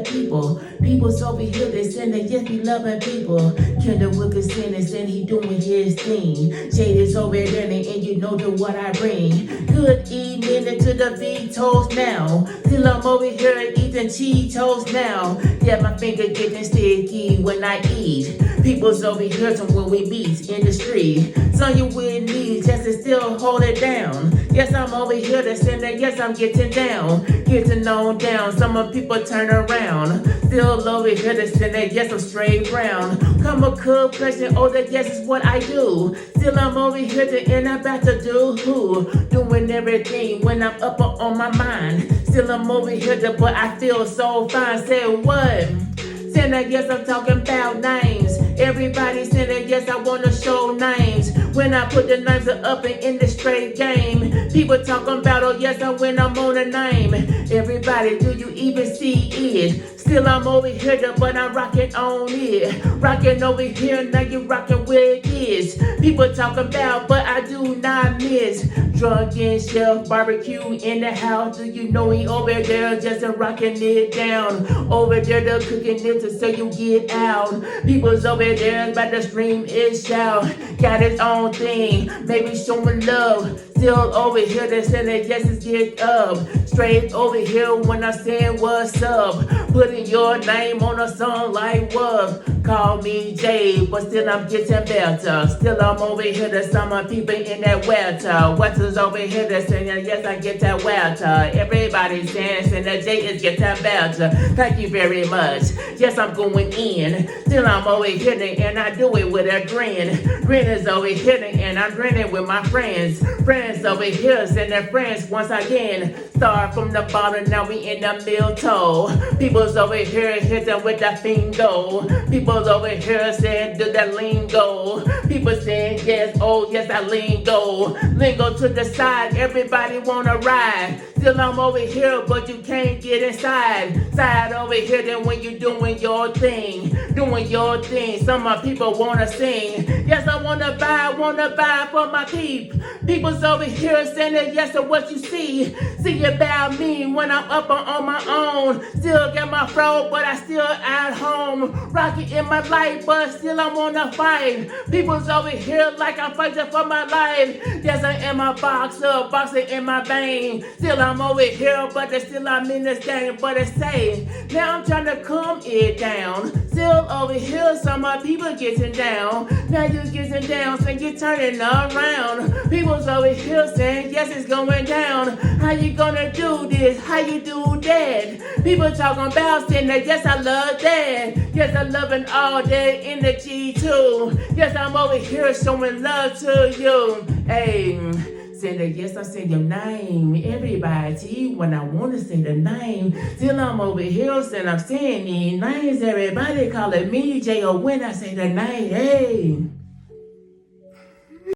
people. People's over here, they saying they just be loving people. Kendall Wilkinson is saying he doing his thing. Jade is over there and you know to what I bring. Good evening to the Vito's now. Till I'm over here eating Cheetos now. Yeah, my finger getting sticky when I eat. People's over here to when we meet in the street. So you with me just to still hold it down. Yes, I'm over here to send that. Yes, I'm getting down. Getting on down. Some of people turn around. Still over here to send that. Yes, I'm straight round. Come a cool question. Oh, that yes is what I do. Still I'm over here to end up about to do who? Doing everything when I'm up on my mind. Still I'm over here to, but I feel so fine. Say what? Saying that yes, I'm talking about names. Everybody saying that yes, I wanna show names. When I put the names up and in the straight game, people talking about, oh yes, when I'm on a name. Everybody, do you even see it? Still I'm over here, but I'm rocking on it. Rocking over here, now you rocking with kids. People talking about, but I do not miss. Drunken chef barbecue in the house. Do you know he over there just rocking it down? Over there, they're cooking it so you get out. People's over there about to scream and shout. Got his own thing, maybe showing love. Still over here, they say that yes, it's get up. Straight over here when I saying what's up. Putting your name on a song like what? Call me Jay, but still I'm getting better. Still I'm over here to some people in that weather. What's over here to saying that yes, I get that weather. Everybody's saying that Jay is getting better. Thank you very much. Yes, I'm going in. Still I'm over here and I do it with a grin. Grin is over here and I'm grinning with my friends. Friends over here saying their friends once again. Start from the bottom, now we in the middle. People's over here hitting with that fingo. People's over here saying do that lingo. People saying yes, oh yes, I lingo. Lingo to the side, everybody wanna ride. Still I'm over here, but you can't get inside. Side over here, then when you doing your thing. Doing your thing, some of people wanna sing. Yes, I wanna buy for my peep. People's over here saying that yes to what you see. See about me when I'm up on my own. Still got my fro, but I still at home. Rocky in my life, but still I'm on the fight. People's over here like I'm fighting for my life. Yes, I am a boxer in my vein. Still I'm over here, but still I'm in this game. But it's saying, now I'm trying to calm it down. Still over here, some of people getting down. Now you getting down, saying you're turning around. People's over here saying, yes, it's going down. How you gonna do this? How you do that? People talking about saying that, yes, I love that. Yes, I love it all that energy too. Yes, I'm over here showing love to you. Hey. Saying that yes, I say your name. Everybody, when I want to say the name, still I'm over here saying I'm saying these names. Everybody calling me J.O. when I say the name. Hey.